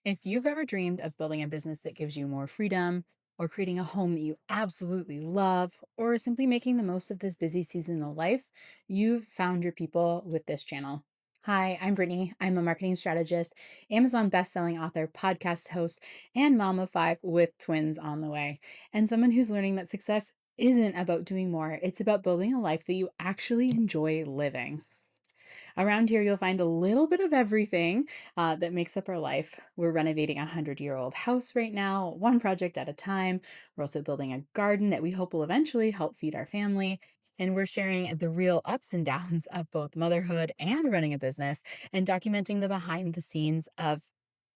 If you've ever dreamed of building a business that gives you more freedom, or creating a home that you absolutely love, or simply making the most of this busy season of life, you've found your people with this channel. Hi, I'm Brittany. I'm a marketing strategist, Amazon bestselling author, podcast host, and mom of five with twins on the way, and someone who's learning that success isn't about doing more, it's about building a life that you actually enjoy living. Around here, you'll find a little bit of everything that makes up our life. We're renovating a 100-year-old house right now, one project at a time. We're also building a garden that we hope will eventually help feed our family. And we're sharing the real ups and downs of both motherhood and running a business and documenting the behind the scenes of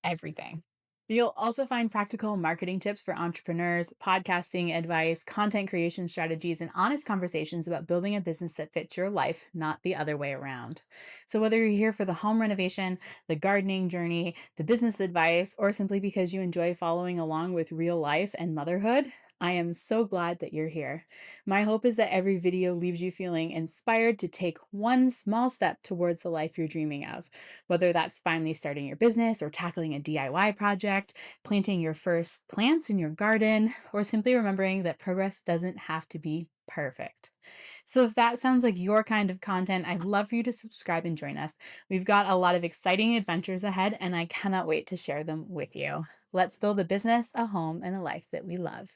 everything. You'll also find practical marketing tips for entrepreneurs, podcasting advice, content creation strategies, and honest conversations about building a business that fits your life, not the other way around. So, whether you're here for the home renovation, the gardening journey, the business advice, or simply because you enjoy following along with real life and motherhood, I am so glad that you're here. My hope is that every video leaves you feeling inspired to take one small step towards the life you're dreaming of, whether that's finally starting your business or tackling a DIY project, planting your first plants in your garden, or simply remembering that progress doesn't have to be perfect. So, if that sounds like your kind of content, I'd love for you to subscribe and join us. We've got a lot of exciting adventures ahead, and I cannot wait to share them with you. Let's build a business, a home, and a life that we love.